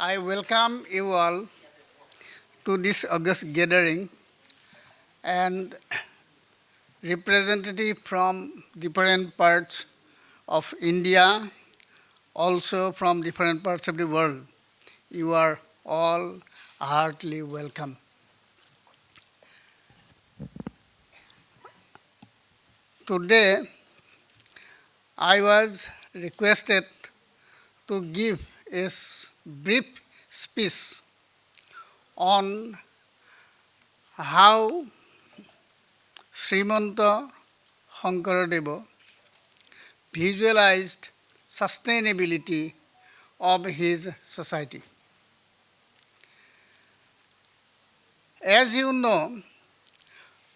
I welcome you all to this august gathering and representative from different parts of India, also from different parts of the world. You are all heartily welcome. Today, I was requested to give a brief speech on how Srimanta Shankardeva visualized sustainability of his society. As you know,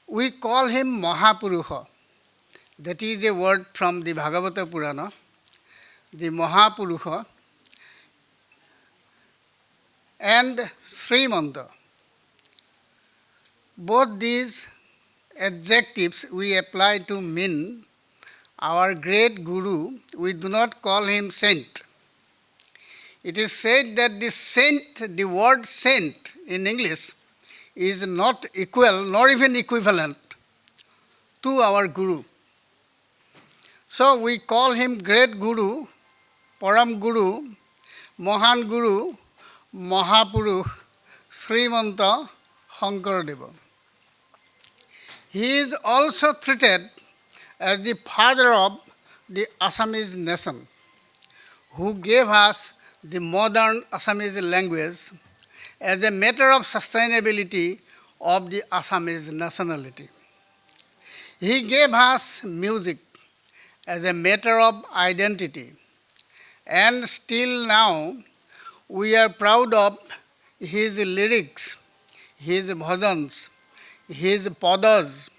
we call him Mahapurush. That is a word from the Bhagavata Purana, the Mahapurush and Srimanta. Both these adjectives we apply to mean our great Guru. We do not call him saint. It is said that the word saint in English is not equal nor even equivalent to our Guru. So we call him great Guru, Param Guru, Mahan Guru, Mahapurush, Srimanta Shankardeva. He is also treated as the father of the Assamese nation, who gave us the modern Assamese language as a matter of sustainability of the Assamese nationality. He gave us music as a matter of identity, and still now we are proud of his lyrics, his bhajans, his padas,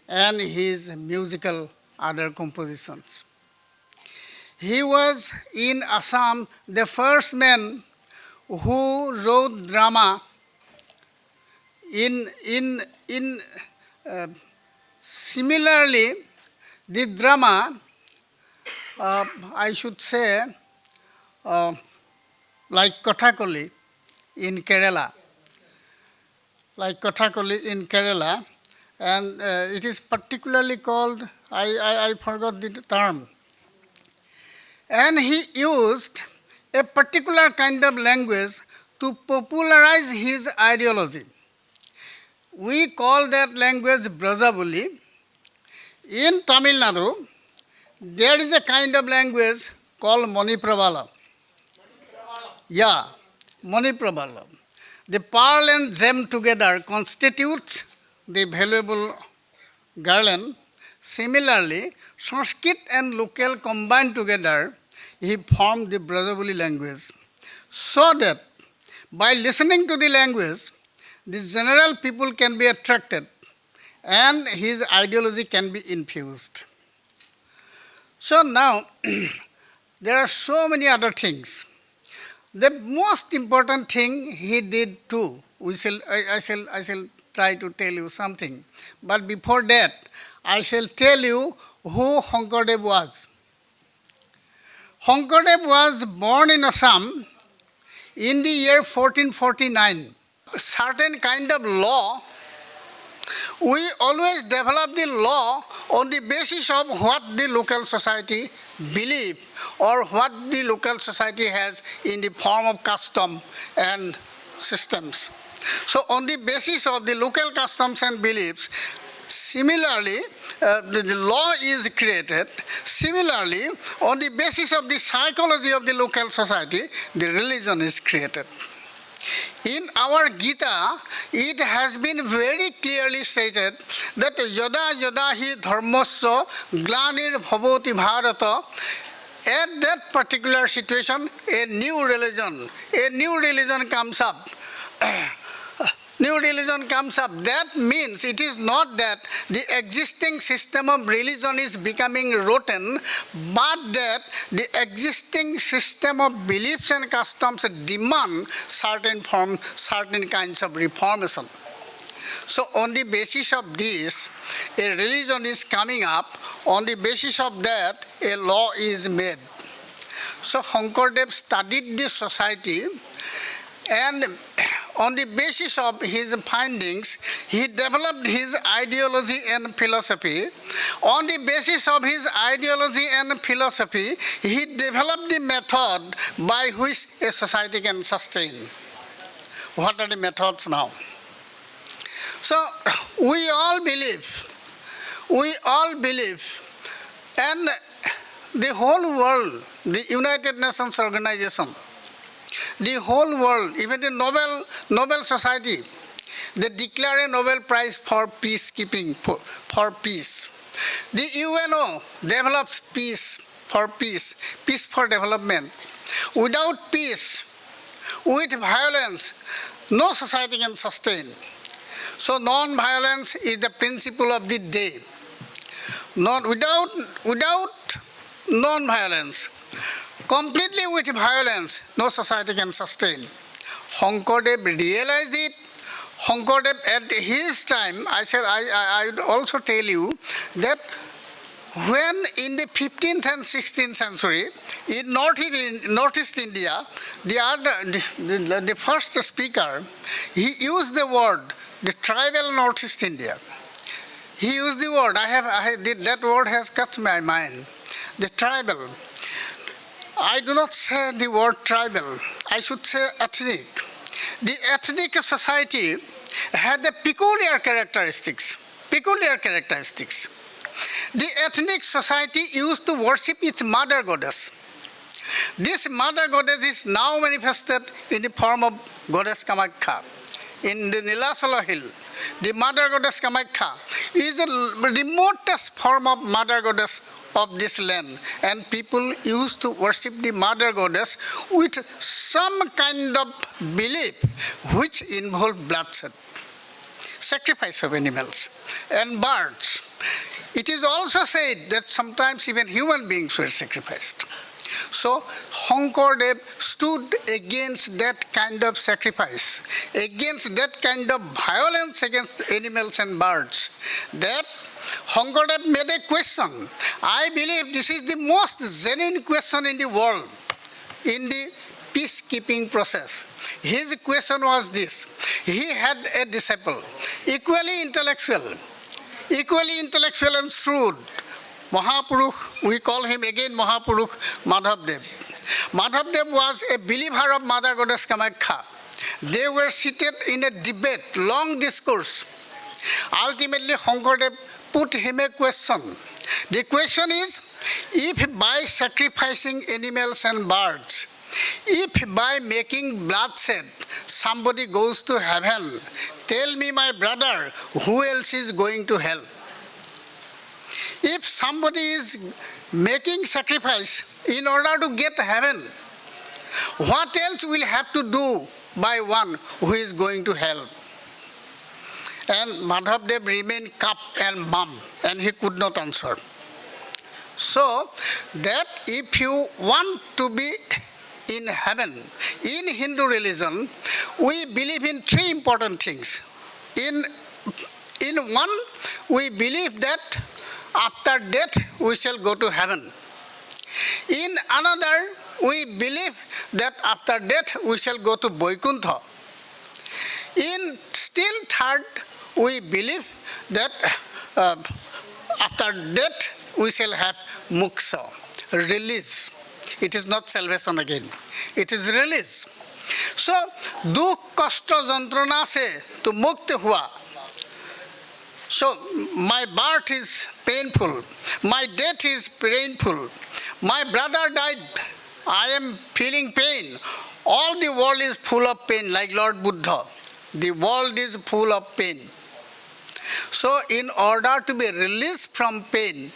and his musical other compositions. He was in Assam the first man who wrote drama similarly the drama, I should say, like Kathakali in Kerala. Like Kathakali in Kerala, and it is particularly called, I forgot the term. And he used a particular kind of language to popularize his ideology. We call that language Brajavali. In Tamil Nadu, there is a kind of language called Maniprabala. Yeah, Maniprabala. The pearl and gem together constitutes the valuable garland. Similarly, Sanskrit and local combined together, he formed the Brajavali language. So that by listening to the language, the general people can be attracted and his ideology can be infused. So now, there are so many other things. The most important thing he did too, I shall try to tell you something. But before that, I shall tell you who Shankardeva was. Shankardeva was born in Assam in the year 1449. A certain kind of law, we always develop the law on the basis of what the local society believe or what the local society has in the form of custom and systems. So on the basis of the local customs and beliefs, similarly, the law is created. Similarly, on the basis of the psychology of the local society, the religion is created. In our Gita, it has been very clearly stated that yada yada hi dharmasya glanir bhavati bharata. At that particular situation, a new religion comes up. New religion comes up. That means it is not that the existing system of religion is becoming rotten, but that the existing system of beliefs and customs demand certain kinds of reformation. So on the basis of this, a religion is coming up. On the basis of that, a law is made. So Shankardeva studied this society And on the basis of his findings, he developed his ideology and philosophy. On the basis of his ideology and philosophy, he developed the method by which a society can sustain. What are the methods now? So we all believe, and the whole world, the United Nations Organization, the whole world, even the Nobel Society, they declare a Nobel Prize for peacekeeping, for peace. The UNO develops peace for development. Without peace, with violence, no society can sustain. So non-violence is the principle of the day. Without non-violence, completely with violence, no society can sustain. Shankardeva realized it. Shankardeva at his time, I would also tell you that when in the 15th and 16th century, in Northeast India, the first speaker, he used the word, the tribal Northeast India. He used the word, that word has cut my mind, the tribal. I do not say the word tribal, I should say ethnic. The ethnic society had the peculiar characteristics. The ethnic society used to worship its mother goddess. This mother goddess is now manifested in the form of goddess Kamakhya. In the Nilasala hill, the mother goddess Kamakhya is the remotest form of mother goddess of this land, and people used to worship the mother goddess with some kind of belief which involved bloodshed, sacrifice of animals and birds. It is also said that sometimes even human beings were sacrificed. So Shankardeva stood against that kind of sacrifice, against that kind of violence against animals and birds. That Shankardeva made a question. I believe this is the most genuine question in the world, in the peacekeeping process. His question was this. He had a disciple, equally intellectual and shrewd, Mahapurush, we call him again Mahapurush, Madhavdev. Madhavdev was a believer of Mother Goddess Kamakhya. They were seated in a debate, long discourse. Ultimately, Shankardeva put him a question. The question is, if by sacrificing animals and birds, if by making bloodshed somebody goes to heaven, tell me, my brother, who else is going to hell? If somebody is making sacrifice in order to get heaven, what else will have to do by one who is going to hell? And Madhavdev remained cup and mum, and he could not answer. So that if you want to be in heaven, in Hindu religion, we believe in three important things. In one, we believe that after death we shall go to heaven. In another, we believe that after death we shall go to Vaikuntha. In still third, we believe that after death we shall have moksha, release. It is not salvation again, it is release. So, dukh kashta jantrana se to mukti hua. So, my birth is painful, my death is painful, my brother died, I am feeling pain. All the world is full of pain, like Lord Buddha. The world is full of pain. So, in order to be released from pain,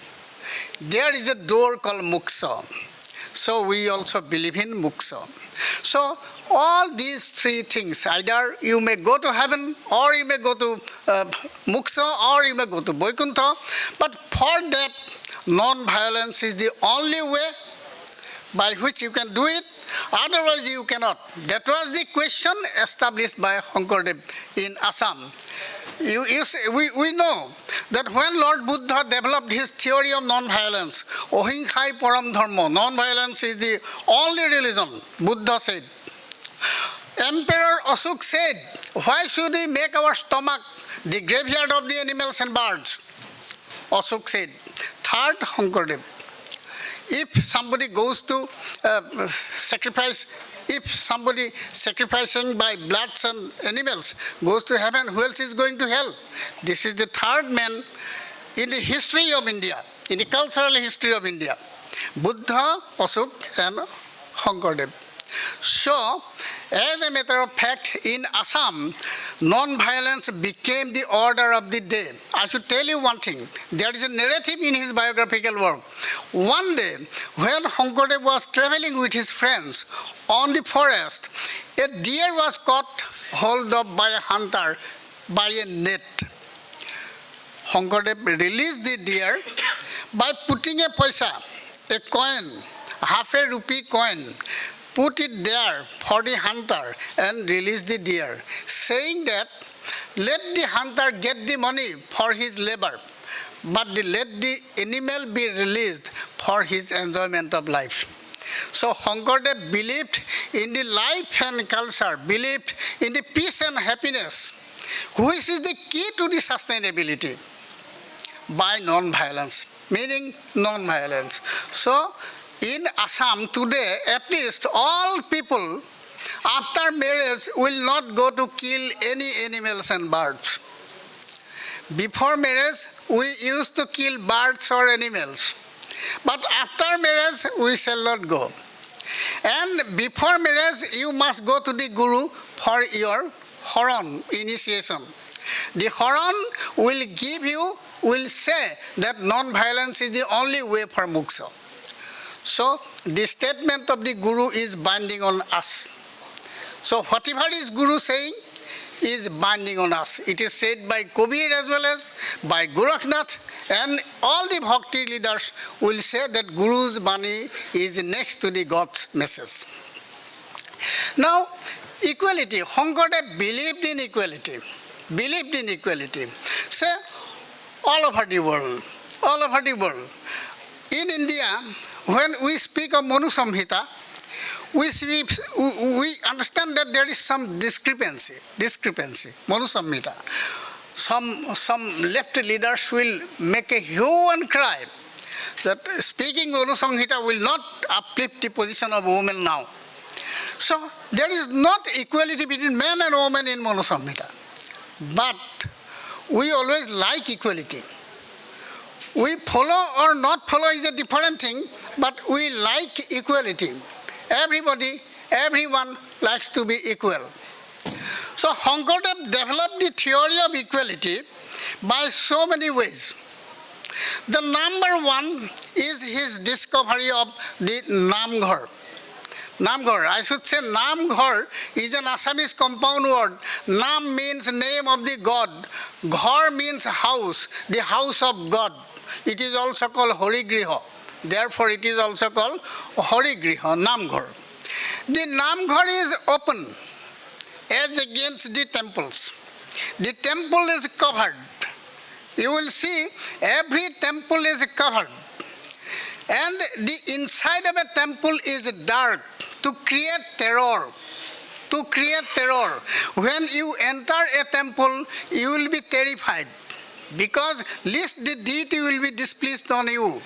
there is a door called moksha. So, we also believe in moksha. So, all these three things, either you may go to heaven, or you may go to moksha, or you may go to Vaikuntha. But for that, non-violence is the only way by which you can do it. Otherwise, you cannot. That was the question established by Shankardeva in Assam. We know that when Lord Buddha developed his theory of non-violence, Ahimsai param dharma, non-violence is the only religion, Buddha said. Emperor Asuk said, why should we make our stomach the graveyard of the animals and birds? Asuk said. Third, Shankardeva. If somebody goes to sacrifice, if somebody sacrificing by bloods and animals goes to heaven, who else is going to hell? This is the third man in the history of India, in the cultural history of India. Buddha, Asuk, and Shankardeva. So, as a matter of fact, in Assam, non-violence became the order of the day. I should tell you one thing. There is a narrative in his biographical work. One day, when Shankardeva was traveling with his friends on the forest, a deer was caught hold of by a hunter by a net. Shankardeva released the deer by putting a paisa, a coin, half a rupee coin, put it there for the hunter and release the deer, saying that let the hunter get the money for his labor, but let the animal be released for his enjoyment of life. So Shankardeva believed in the life and culture, believed in the peace and happiness, which is the key to the sustainability by non-violence, meaning non-violence. So in Assam today, at least all people after marriage will not go to kill any animals and birds. Before marriage, we used to kill birds or animals. But after marriage, we shall not go. And before marriage, you must go to the Guru for your Horon initiation. The Horon will give you, will say that non-violence is the only way for moksha. So, the statement of the Guru is binding on us. So, whatever is Guru saying is binding on us. It is said by Kabir as well as by Gorakhnath, and all the bhakti leaders will say that Guru's Bani is next to the God's message. Now, equality. Shankardeva believed in equality. Believed in equality. So, all over the world. All over the world. In India, when we speak of Manu Samhita, we understand that there is some discrepancy. Manu Samhita. Some left leaders will make a hue and cry that speaking Manu Samhita will not uplift the position of women now. So there is not equality between men and women in Manu Samhita. But we always like equality. We follow or not follow is a different thing, but we like equality. Everyone likes to be equal. So Shankardeva developed the theory of equality by so many ways. The number one is his discovery of the Namghar. Namghar, I should say Namghar is an Assamese compound word. Nam means name of the god. Ghar means house, the house of God. It is also called Horigriha. Therefore, it is also called Horigriha, Namghar. The Namghar is open as against the temples. The temple is covered. You will see every temple is covered. And the inside of a temple is dark to create terror. To create terror. When you enter a temple, you will be terrified, because lest the deity will be displeased on you.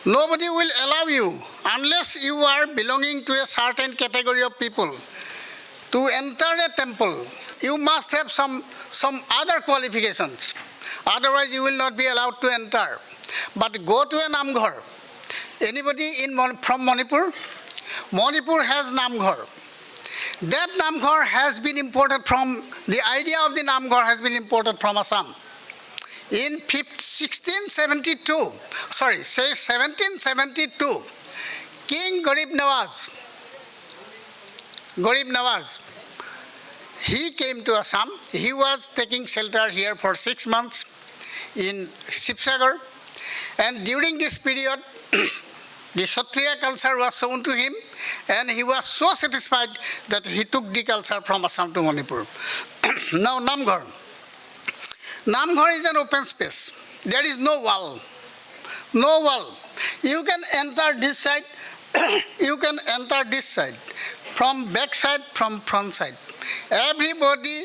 Nobody will allow you, unless you are belonging to a certain category of people, to enter a temple. You must have some other qualifications. Otherwise, you will not be allowed to enter. But go to a Namghar. Anybody from Manipur? Manipur has Namghar. That Namghar has been imported from, the idea of the Namghar has been imported from Assam. In 1772, King Garib Nawaz, he came to Assam. He was taking shelter here for 6 months in Shivsagar. And during this period, the Kshatriya culture was shown to him, and he was so satisfied that he took the culture from Assam to Manipur. Now Namghar. Namghar is an open space. There is no wall. No wall. You can enter this side. You can enter this side. from backside, from front side. Everybody,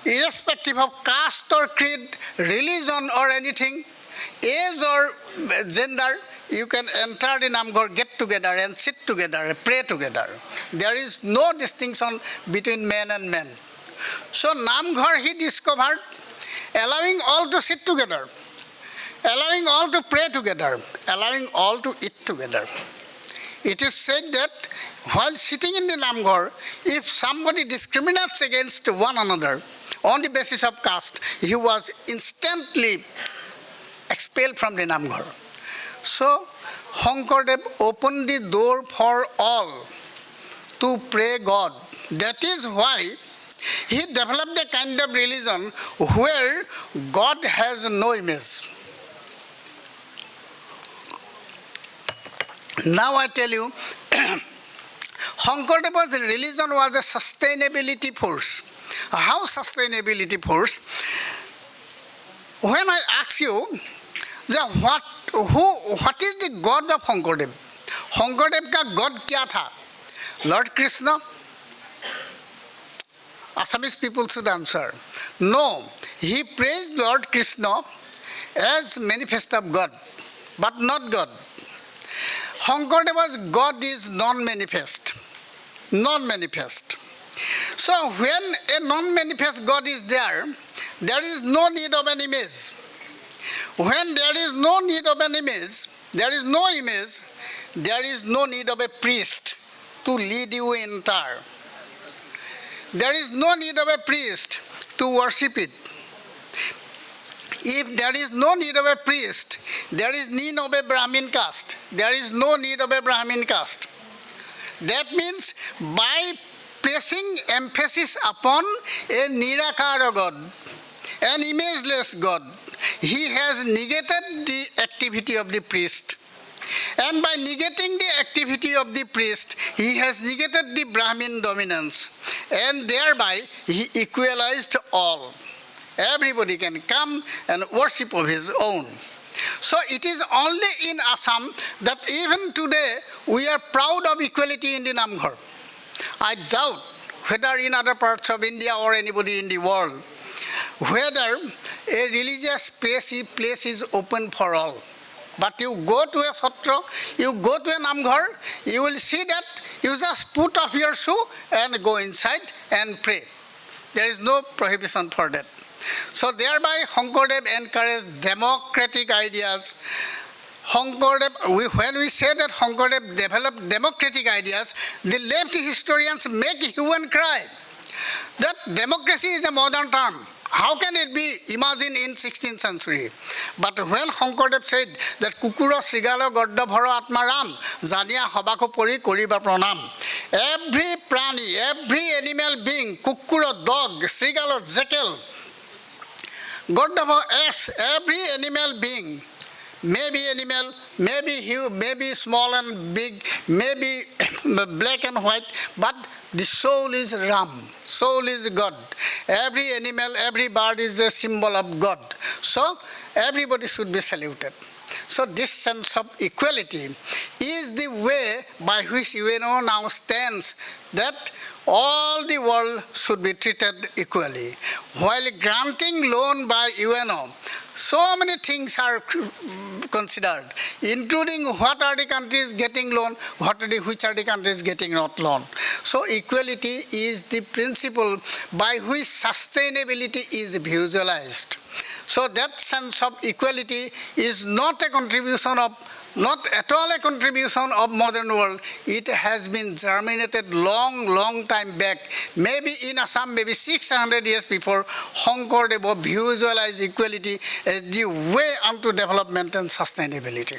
irrespective of caste or creed, religion or anything, age or gender, you can enter the Namghar, get together and sit together and pray together. There is no distinction between men and men. So Namghar he discovered, allowing all to sit together, allowing all to pray together, allowing all to eat together. It is said that while sitting in the Namghar, if somebody discriminates against one another on the basis of caste, he was instantly expelled from the Namghar. So Shankardeva opened the door for all to pray God. That is why he developed a kind of religion where God has no image. Now I tell you, Shankardeva's religion was a sustainability force. How sustainability force? When I ask you, what is the God of Shankardeva? Shankardeva ka God kya tha? Lord Krishna? Assamese people should answer. No, he praised Lord Krishna as manifest of God, but not God. Shankardeva's God is non-manifest. Non-manifest. So when a non-manifest God is there is no need of an image. When there is no need of an image, there is no image, there is no need of a priest to lead you entire. There is no need of a priest to worship it. If there is no need of a priest, there is need of a Brahmin caste. There is no need of a Brahmin caste. That means by placing emphasis upon a Nirakara God, an imageless God, he has negated the activity of the priest. And by negating the activity of the priest, he has negated the Brahmin dominance. And thereby, he equalized all. Everybody can come and worship of his own. So it is only in Assam that even today we are proud of equality in the Namghar. I doubt whether in other parts of India or anybody in the world, whether a religious place is open for all. But you go to a Satra, you go to a Namghar, you will see that you just put off your shoe and go inside and pray. There is no prohibition for that. So thereby Shankardeva encouraged democratic ideas. When we say that Shankardeva developed democratic ideas, the left historians make hue and cry that democracy is a modern term. How can it be imagined in 16th century? But when Shankardeva said that Kukura Srigalo Godda Bharo Atmaram, Zania Habako Pori Koriba Pranam, every prani, every animal being, Kukura dog, Srigalo Zekel, Godda S, every animal being, maybe animal, maybe small and big, maybe black and white, but the soul is Ram, soul is God. Every animal, every bird is a symbol of God. So everybody should be saluted. So this sense of equality is the way by which UNO now stands that all the world should be treated equally. While granting loan by UNO, so many things are considered, including what are the countries getting loan, which are the countries getting not loan. So equality is the principle by which sustainability is visualized. So that sense of equality is not a contribution of, not at all a contribution of modern world. It has been germinated long time back. Maybe in Assam, maybe 600 years before, Shankardeva visualized equality as the way unto development and sustainability.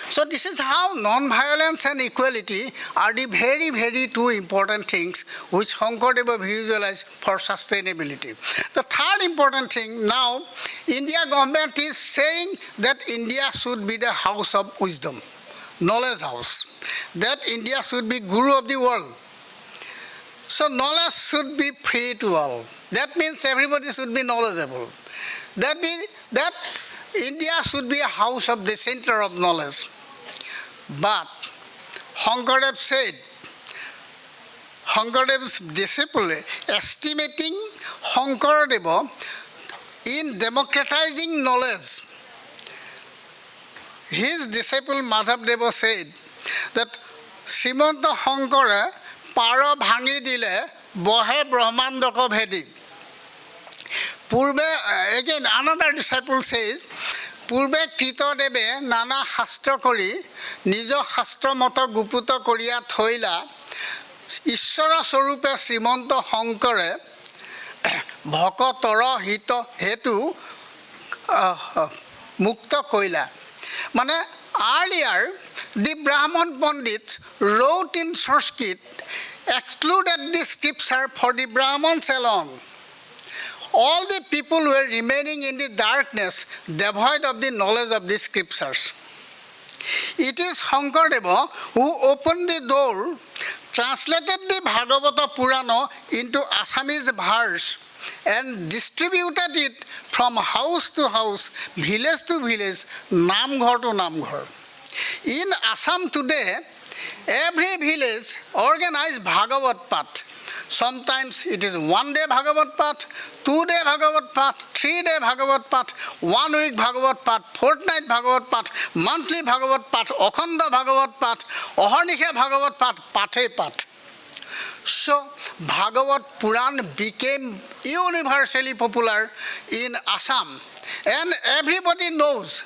So this is how non-violence and equality are the very two important things which Shankardeva visualized for sustainability. The third important thing now, India government is saying that India should be the house of wisdom, knowledge house, that India should be guru of the world. So knowledge should be free to all. That means everybody should be knowledgeable. That means that India should be a house of the center of knowledge. But Shankardev said, Shankardev's disciple, estimating Shankardeva in democratizing knowledge. His disciple Madhavdeva said that Srimanta Shankare Para Bhangi Dile Bohe Brahmandaka Bhedi. Purbe, again another disciple says, Purbe Krito Debe Nana Hastra Kori, Nijo Hastra Mata Guputa Korea Thoila, Ishara Sorupe Srimanta Shankare, Bhakatora Hito Hetu Mukta Koila. Mane, earlier, the Brahman Pandits wrote in Sanskrit, excluded the scripture for the Brahmans alone. All the people were remaining in the darkness, devoid of the knowledge of the scriptures. It is Shankardeva who opened the door, translated the Bhagavata Purana into Assamese verse, and distributed it from house to house, village to village, Namghar to Namghar. In Assam today, every village organizes Bhagavat Path. Sometimes it is 1 day Bhagavat Path, 2 day Bhagavat Path, 3 day Bhagavat Path, 1 week Bhagavat Path, fortnight Bhagavat Path, monthly Bhagavat Path, Akhanda Bhagavat Path, Aharnikha Bhagavat Path, Pathe Path. So, Bhagavat Puran became universally popular in Assam. And everybody knows,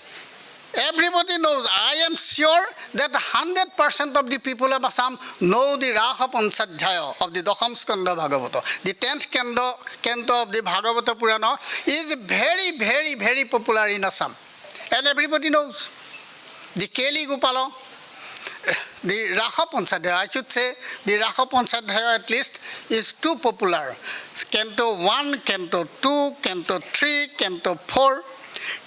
I am sure that 100% of the people of Assam know the Raha Panchadhyaya of the Dakham Skanda Bhagavata. The 10th canto of the Bhagavata Purana is very, very, very popular in Assam. And everybody knows. The Keli Gopala, the Raha Panchadhyaya, I should say, the Raha Panchadhyaya at least is too popular. Canto 1, Canto 2, Canto 3, Canto 4,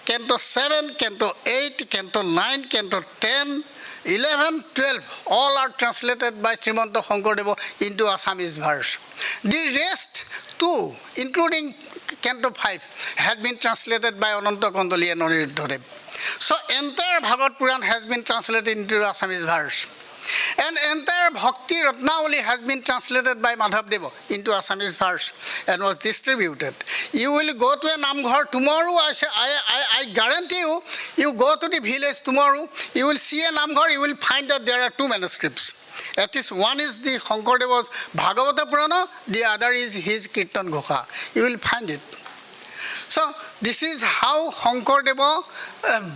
Canto 7, Canto 8, Canto 9, Canto 10, 11, 12, all are translated by Srimanta Shankardeva into Assamese verse. The rest too, including Canto 5, had been translated by Ananta Kondali and Aniruddhadev. So entire Bhagavad Puran has been translated into Assamese verse. And entire Bhakti Ratnavali has been translated by Madhavdeva into Assamese verse and was distributed. You will go to a Namghar tomorrow, I guarantee you, you go to the village tomorrow, you will see a Namghar, you will find that there are 2 manuscripts. At least one is the Shankardeva's Bhagavata Purana, the other is his Kirtan Ghokha. You will find it. So, this is how Shankardeva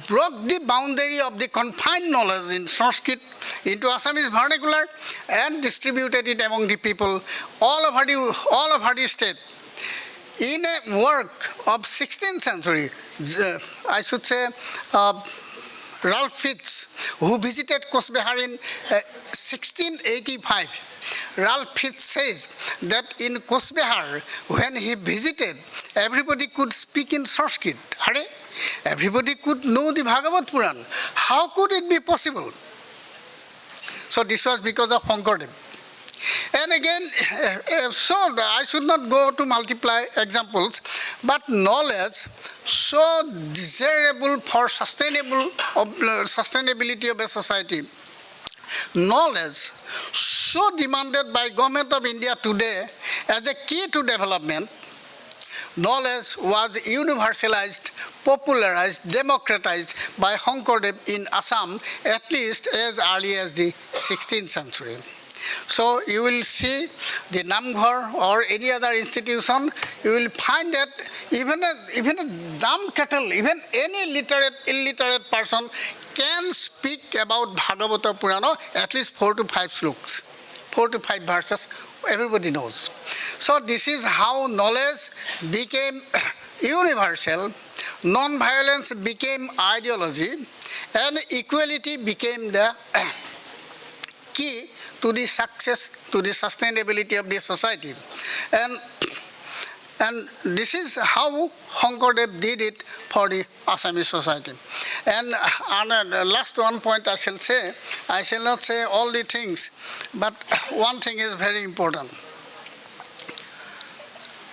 broke the boundary of the confined knowledge in Sanskrit into Assamese vernacular and distributed it among the people all over the state. In a work of 16th century, I should say, Ralph Fitz, who visited Kusbehar in 1685, Ralph Fitz says that in Kusbehar, when he visited, everybody could speak in Sanskrit. Everybody could know the Bhagavad Puran. How could it be possible? So this was because of Shankardeva. And again, so I should not go to multiply examples, but knowledge so desirable for sustainability of a society, knowledge so demanded by Government of India today as a key to development, knowledge was universalized, popularized, democratized by Shankardeva in Assam at least as early as the 16th century. So you will see the Namghar or any other institution, you will find that even a dumb cattle, even any illiterate person can speak about Bhagavata Purana, at least 4 to 5 slokas, 4 to 5 verses, everybody knows. So this is how knowledge became universal, non-violence became ideology, and equality became the key to the success, to the sustainability of the society. And this is how Shankardeva did it for the Assamese society. And on the last one point I shall not say all the things, but one thing is very important.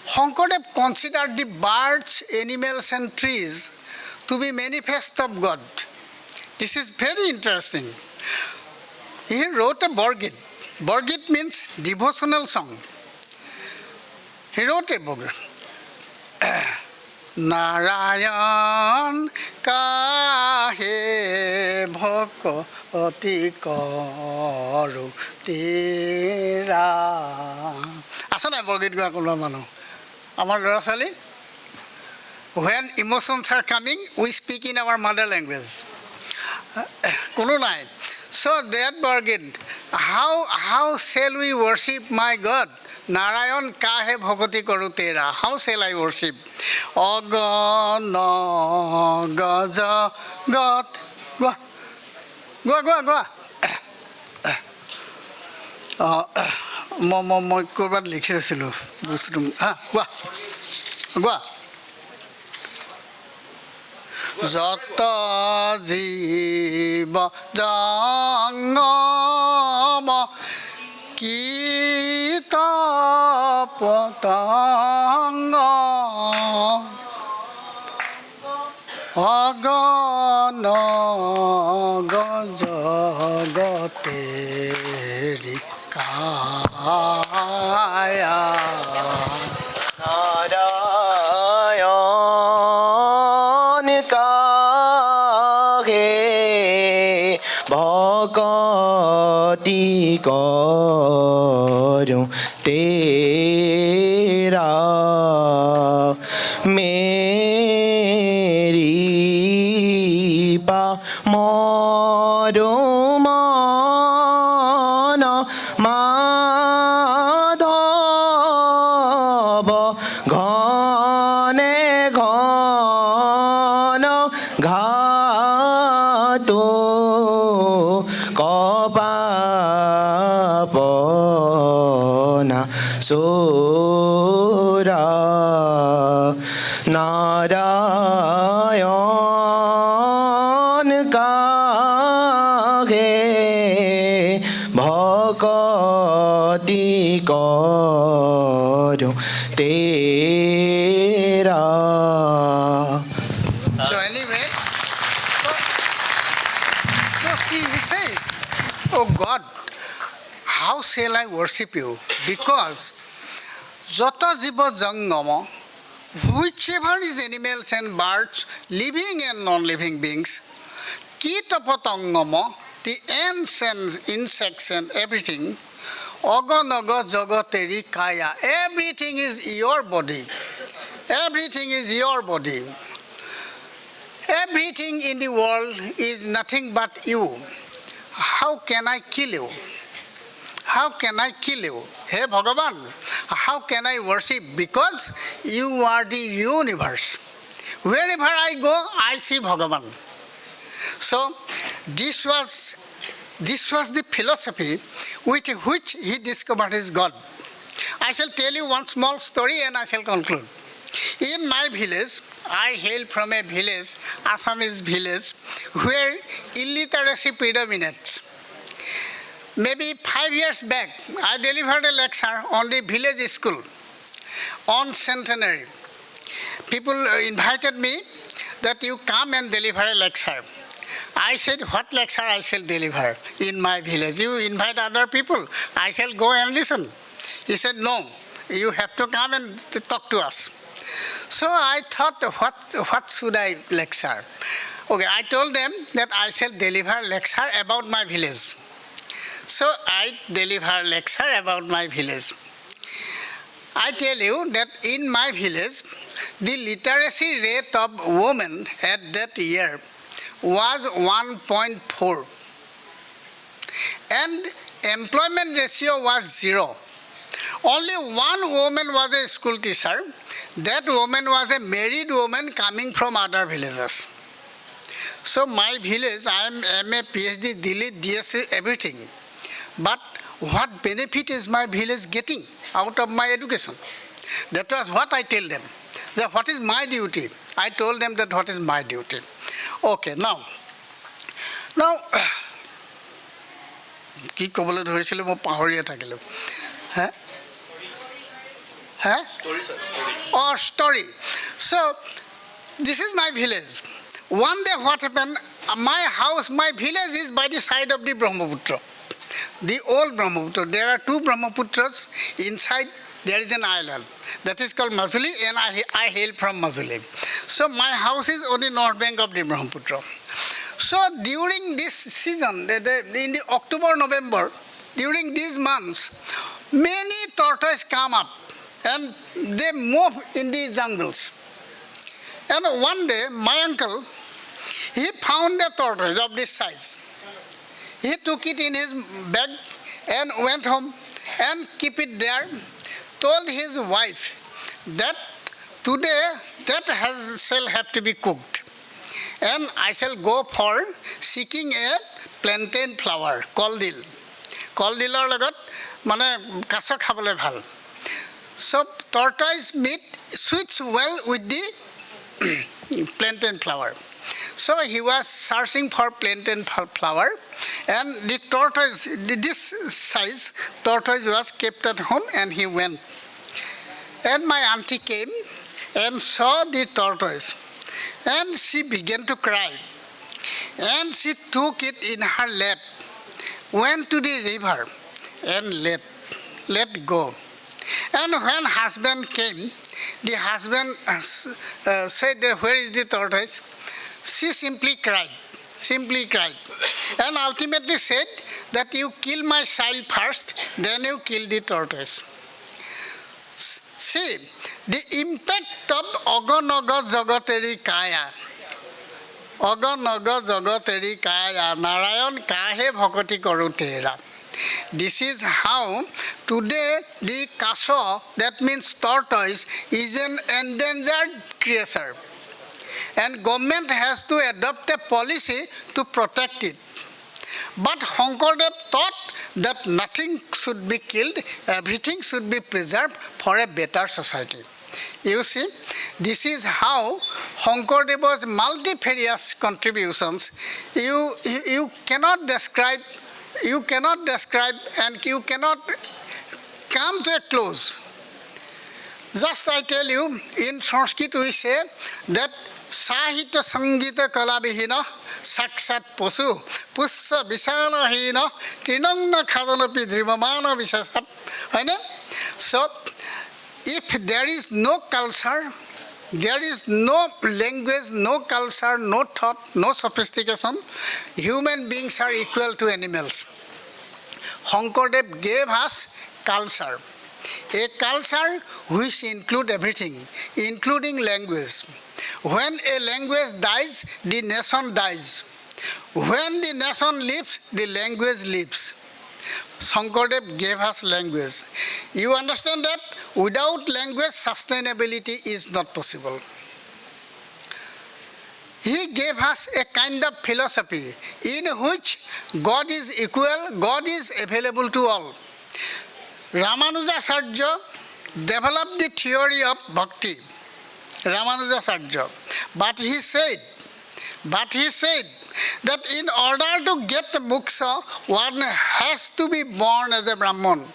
Shankardeva considered the birds, animals and trees to be manifest of God. This is very interesting. He wrote a Borgit. Borgit means devotional song. He wrote a Borgit. Narayan kahe bhakti karu tera. Asa na Borgit goa kono manu. Amar lora chali. When emotions are coming, we speak in our mother language. Kono nai. So that Borgit, how shall we worship my God? Narayan kahe bhakti karu tera. How shall I worship? Agana gaja gat. Goa. মই ক'ৰবাত লিখি আছিলোঁ বস্তুটো গোৱা যত জীৱ জঙ্গম কীট পতঙ্গ অগণ জগতেৰি কায়া নারায়ণ কাহে ভকতি করু তেরা মেরি পা মরো মান মাধব ঘনে ঘন ঘাতো কপাপনা সোরা নারায়ণ কাহে ভকতি করু তেরা. So anyway, so she says, oh God, how shall I worship you? Because jata jiva jangama, whichever is animals and birds, living and non-living beings, kita patangama, the ants and insects and everything, aganaga jagateri kaya, everything is your body. Everything is your body. Everything in the world is nothing but you. How can I kill you? How can I kill you? Hey Bhagavan, how can I worship? Because you are the universe. Wherever I go, I see Bhagavan. So this was the philosophy with which he discovered his God. I shall tell you one small story and I shall conclude. In my village, I hail from a village, Assamese village, where illiteracy predominates. Maybe 5 years back, I delivered a lecture on the village school on centenary. People invited me that you come and deliver a lecture. I said, what lecture I shall deliver in my village? You invite other people, I shall go and listen. He said, no, you have to come and talk to us. So I thought, what should I lecture? Okay, I told them that I shall deliver lecture about my village. So I deliver lecture about my village. I tell you that in my village, the literacy rate of women at that year was 1.4. And employment ratio was 0. Only one woman was a school teacher. That woman was a married woman coming from other villages. So my village, I am MA, PhD, Dilit, DSC, everything. But what benefit is my village getting out of my education? That was what I tell them. That what is my duty? I told them that what is my duty. Okay, now, কি ক'বলৈ ধৰিছিলোঁ মই পাহৰিয়ে থাকিলোঁ story. So this is my village. One day what happened, my house, my village is by the side of the Brahmaputra. the old Brahmaputra. There are two Brahmaputras inside. There is an island that is called Majuli, and I hail from Majuli. So my house is on the north bank of the Brahmaputra. So during this season, in the October, November, during these months, many tortoises come up and they move in the jungles. And one day, my uncle, he found a tortoise of this size. He took it in his bag and went home and keep it there. Told his wife that today that shall have to be cooked. And I shall go for seeking a plantain flower, koldil. Koldilor lagat mane kasa khabole bhal. So tortoise meat suits well with the plantain flower. So he was searching for plantain flower, and the tortoise, this size tortoise was kept at home, and he went. And my auntie came and saw the tortoise, and she began to cry. And she took it in her lap, went to the river, and let go. And when husband came, the husband said, "Where is the tortoise?" She simply cried. And ultimately said that you kill my child first, then you kill the tortoise. See, the impact of Aganaga Jagateri Kaya. Aganaga Jagateri Kaya, Narayan Kahe Bhakati Karutera. This is how today the kaso, that means tortoise, is an endangered creature. And government has to adopt a policy to protect it. But Shankardeva thought that nothing should be killed, everything should be preserved for a better society. You see, this is how Shankardeva's multifarious contributions, you cannot describe and you cannot come to a close. Just I tell you, in Sanskrit we say that Sahita Sangita Kalabihina Saksat Posu Pussa Visana Hina Trinangna Kadanapi Drivamana Visasat. So, if there is no culture, there is no language, no culture, no thought, no sophistication, human beings are equal to animals. Shankardeva gave us culture. A culture which includes everything, including language. When a language dies, the nation dies. When the nation lives, the language lives. Shankardeva gave us language. You understand that without language, sustainability is not possible. He gave us a kind of philosophy in which God is equal, God is available to all. Ramanujacharya developed the theory of bhakti. Ramanujacharya. But he said that in order to get the moksha, one has to be born as a Brahman.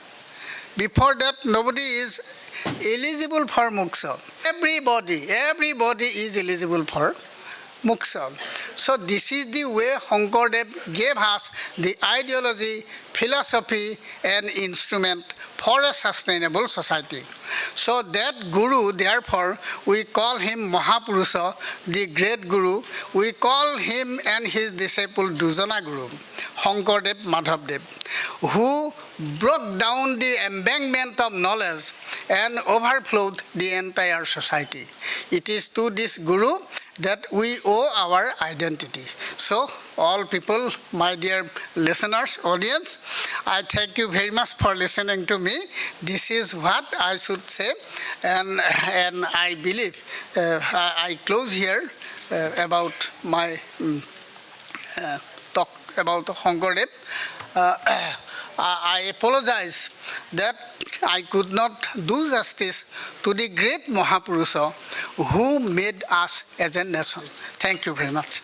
Before that, nobody is eligible for moksha. Everybody is eligible for moksha. So this is the way Shankardeva gave us the ideology, philosophy and instrument for a sustainable society. So that Guru, therefore, we call him Mahapurusha, the great Guru. We call him and his disciple Dujana Guru, Shankardeva Madhavdev, who broke down the embankment of knowledge and overflowed the entire society. It is to this Guru that we owe our identity. So, all people, my dear listeners, audience, I thank you very much for listening to me. This is what I should say, and I believe I close here about my talk about Shankardeva. I apologize that I could not do justice to the great Mahapurusha who made us as a nation. Thank you very much.